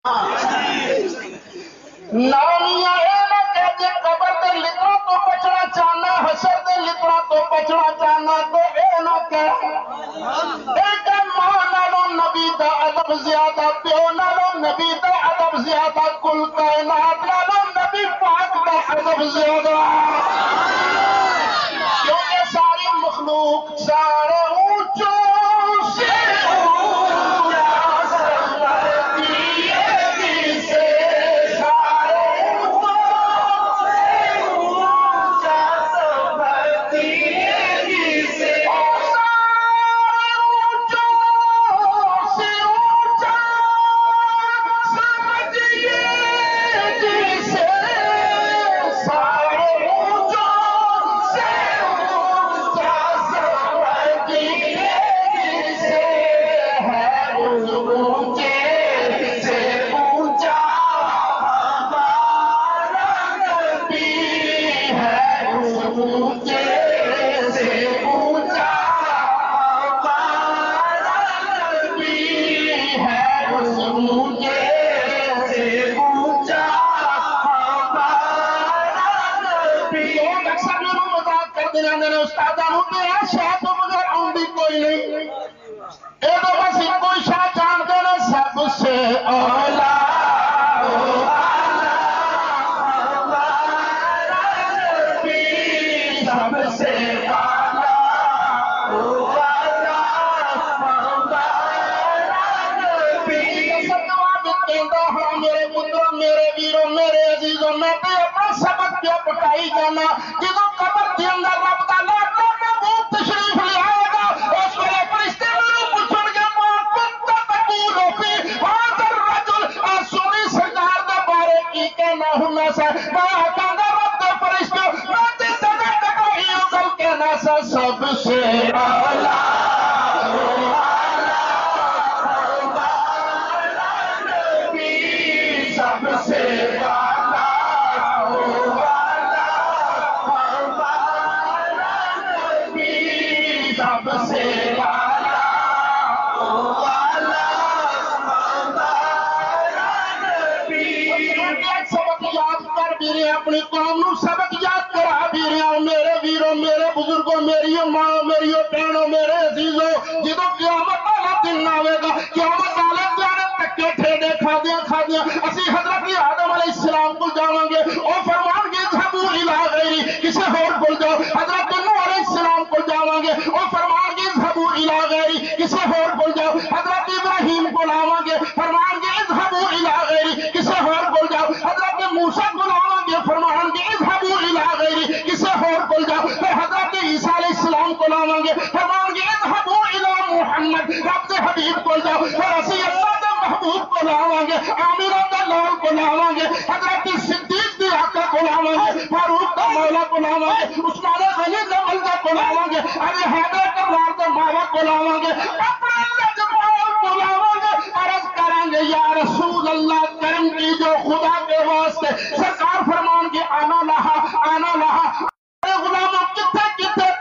نامیاں اے نہ کہ جے قبر دے لکڑوں تو بچنا چاہنا، حشر دے لکڑوں تو بچنا چاہنا، تو اے نہ کہ ایک ماں نالوں نبی دا ادب زیادہ، پیو نالوں نبی دا ادب زیادہ، کل کائنات نالوں نبی پاک دا ادب زیادہ، کیونکہ ساری مخلوق سارے اونچوں سے سب سے اپنی قوم نو سبق یاد کرا بھی رہا ہوں، میرے ویروں، میرے بزرگوں، میری ماں، میری بہنوں، میرے عزیزوں، جدو قیامت والا دن آئے گا، قیامت والے دن تکے ٹھیڈے کھا دیا اسی حضرت آدم علیہ السلام کو جاواں گے، او فرمان گے اذهبوا الی غیری، کسے اور کو جاؤ، حضرت نوح علیہ السلام کو جاواں گے، او فرمان گے اذهبوا الی غیری، کسے اور کو جاؤ، حضرت ابراہیم کو لاواں گے، فرمان گے اذهبوا الی غیری، کسے اور کو جاؤ، حضرت موسیٰ کو لاواں گے، فرمان گے اذهبوا الی غیری، کسے اور کو جاؤ، پھر حضرت عیسیٰ علیہ السلام کو لاواں گے، فرمان گے اذهبوا الی محمد، رب دے حبیب کو جاؤ، پھر اسی اللہ دے محبوب کو لاواں گے، آمینہ دا لال کو لاواں گے، حضرت صدیق دی آقا کو لاواں گے، فاروق دا مولا کو لاواں گے، عثمان غنی دا ملدہ کو لاواں گے، ابھی حیدر کرار دا ماوا کو لاواں گے، اپنے لجبال کو لاواں گے، عرض کریں گے یا رسول اللہ کرم کی جو خدا کے واسطے، سرکار فرمان کے آنا لہا غلاموں کتے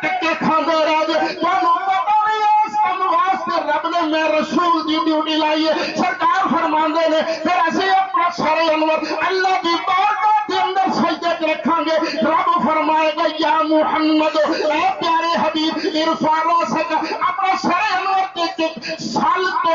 ٹکے کھاندے رہ جے، جانو پتہ نہیں ہے اس کم واسطے رب نے میں رسول دی ڈیوٹی لائیے، سرکار فرماندے نے، پھر ایسے اپنا سارے انور اللہ دی بارگاہ کے اندر سجدے کے رکھاں گے، رب فرمائے گا یا محمد اے پیارے حبیب عرفان راسک اپنا سارے انور کے سال تو